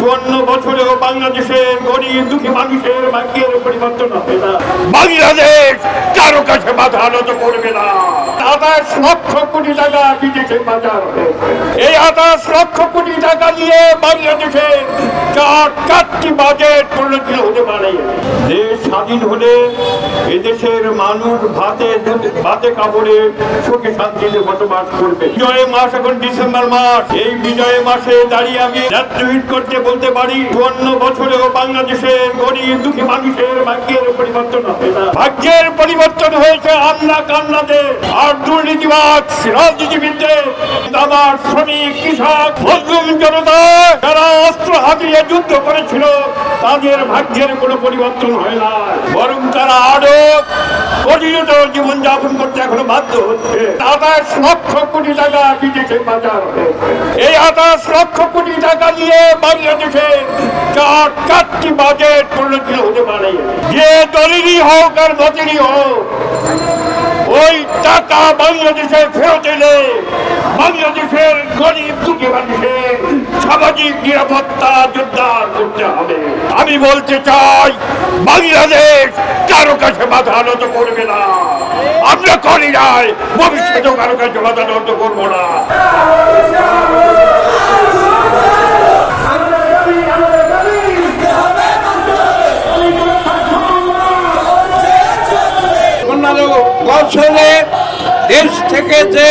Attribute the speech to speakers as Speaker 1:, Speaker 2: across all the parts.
Speaker 1: 54 বছরেও বাংলাদেশের গরিব দুঃখী মানুষের ভাগ্যের পরিবর্তন হবে না। বাংলাদেশ কারো কাছে মাথা নত করবে না। 28 লক্ষ কোটি টাকা বিদেশে পাচার হয়েছে। এই 28 লক্ষ কোটি টাকা দিয়ে বাংলাদেশের চারটি বাজেট পরিণত হতে পারে। দেশ স্বাধীন হলে এদেশের মানুষ ভাতে কাপড়ে সুখে শান্তিতে বসবাস করবে। বিজয় মাস এখন ডিসেম্বর মাস। এই বিজয় মাসে দাঁড়িয়ে আমি রাজনীতি করতে বলতে পারি 54 বছরেও বাংলাদেশের গরিব দুঃখী মানুষের ভাগ্যের পরিবর্তন হবে না। ভাগ্যের পরিবর্তন হয়েছে আমরা কান্নাদের আর দুর্নীতিবাদ রাজনীতিবিদদের। আমার শ্রমিক কৃষক মজলুম জনতা যারা অস্ত্র হাতিয়ে যুদ্ধ করেছিল তাদের ভাগ্যের কোনো পরিবর্তন হয় না, বরং তারা আরো কঠিনত জীবনযাপন করতে এখনো বাধ্য হচ্ছে। 28 লক্ষ কোটি টাকা বিদেশে পাচার হয়েছে। এই 28 লক্ষ কোটি টাকা দিয়ে বাংলাদেশের চারটি বাজেট পরিণত হতে পারে। যে দলেরই হোক আর মতেরই হোক ওই টাকা বাংলাদেশে ফেরত এলে বাংলাদেশের গরিব দুঃখী মানুষের সামাজিক নিরাপত্তা জোরদার করতে হবে। আমি বলতে চাই বাংলাদেশ কারো কাছে মাথা নত করবে না। আমরা করি নাই, ভবিষ্যতেও কারো কাছে মাথা নত করবো না।
Speaker 2: বছরে দেশ থেকে যে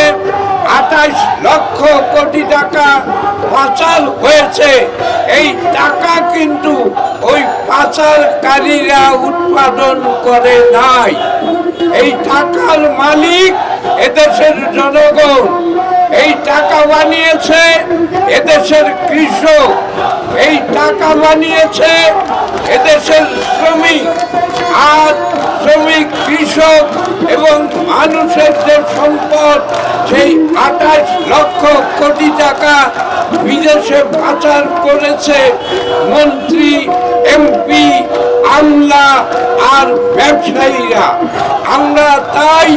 Speaker 2: 28 লক্ষ কোটি টাকা পাচার হয়েছে, এই টাকা কিন্তু ওই পাচারকারীরা উৎপাদন করে নাই। এই টাকার মালিক এদেশের জনগণ। এই টাকা বানিয়েছে এদেশের কৃষক, এই টাকা বানিয়েছে এদেশের শ্রমিক। আর শ্রমিক, কৃষক এবং মানুষের যে সম্পদ, সেই 28 লক্ষ কোটি টাকা বিদেশে পাচার করেছে মন্ত্রী, এমপি, আমলা আর ব্যবসায়ীরা। আমরা তাই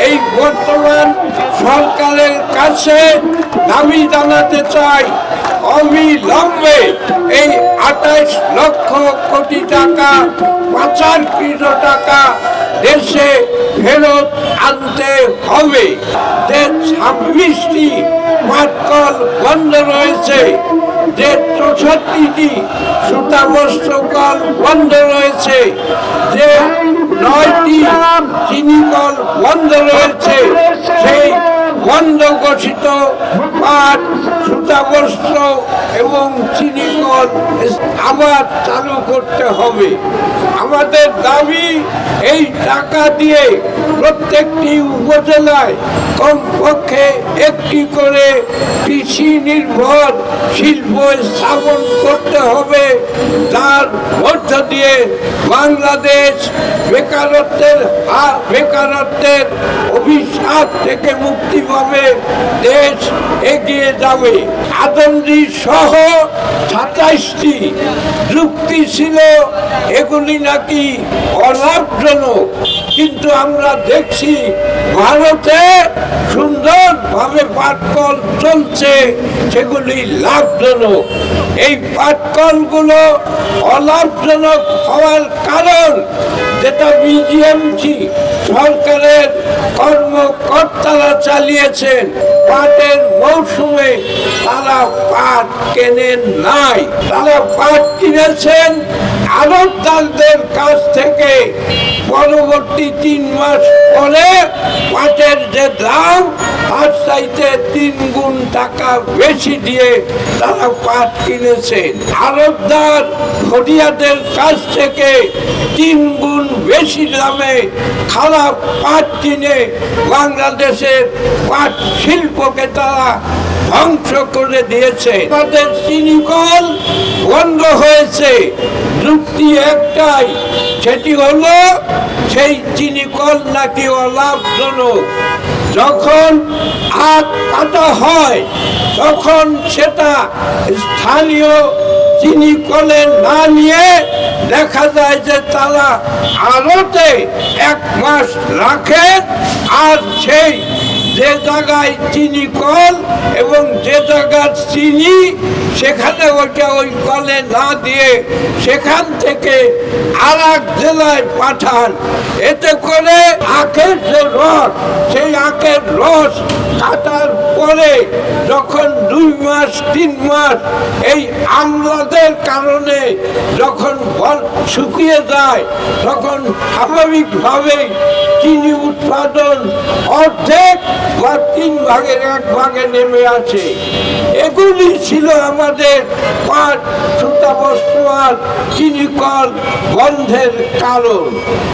Speaker 2: এই বর্তমান সরকারের কাছে দাবি জানাতে চাই, অবিলম্বে এই 28 লক্ষ কোটি টাকা পাচারকৃত টাকা দেশে ফেরত আনতে হবে। যে 26টি পাটকল বন্ধ রয়েছে, যে 64টি সুতাবস্ত্র কল বন্ধ রয়েছে, যে 9টি চিনি কল বন্ধ রয়েছে, সেই বন্ধ ঘোষিত পাট, সুতাবস্ত্র এবং চিনি কল আবার চালু করতে হবে। আমাদের দাবি এই টাকা দিয়ে প্রত্যেকটি উপজেলায় কমপক্ষে একটি করে কৃষি নির্ভর শিল্প স্থাপন করতে হবে, যার মধ্য দিয়ে বাংলাদেশ বেকারত্বের অভিশাপ থেকে মুক্তি পাবে, দেশ এগিয়ে যাবে। আদমজি সহ 27টি যুক্তি ছিল এগুলি নাকি অলাভজনক, কিন্তু আমরা দেখছি ভারতে সুন্দরভাবে পাটকল চলছে, সেগুলি লাভজনক। এই পাটকলগুলো অলাভজনক হওয়ার কারণ, যেটা বিজিএমসি সরকারের কর্মকর্তারা চালিয়েছেন, পাটের মৌসুমে তারা পাট কেনেন নাই। তারা পাট কিনেছেন আড়তদারদের কাছ থেকে। পরবর্তী 3 মাস পরে পাটের যে দাম, তার চাইতে 3 গুণ টাকা বেশি দিয়ে তারা পাট কিনেছেন। আড়তদার ফরিয়াদের কাছ থেকে 3 গুণ বেশি দামে খারাপ পাট কিনে বাংলাদেশের পাট শিল্পকে তারা ধ্বংস করে দিয়েছে। আমাদের চিনি কল বন্ধ হয়েছে, যুক্তি একটাই, সেটি হলো সেই চিনি কল নাকি অলাভজনক। যখন আখ কাটা হয় তখন সেটা স্থানীয় চিনি কলে না নিয়ে দেখা যায় যে তারা আড়তে 1 মাস রাখে, আর সেই যে জায়গায় চিনি কল এবং যে জায়গার চিনি সেখানে ওইটা ওই কলে না দিয়ে সেখান থেকে আর এক জেলায় পাঠান। এতে করে আখের যে রস, সেই আখের রস কাটার পরে যখন 2 মাস 3 মাস এই আমলাদের কারণে যখন শুকিয়ে যায়, তখন স্বাভাবিকভাবেই চিনি উৎপাদন অর্ধেক বা 3 ভাগের 1 ভাগে নেমে আসে। এগুলি ছিল আমাদের পাট, সুতা বস্ত্র আর চিনি কল বন্ধের কারণ।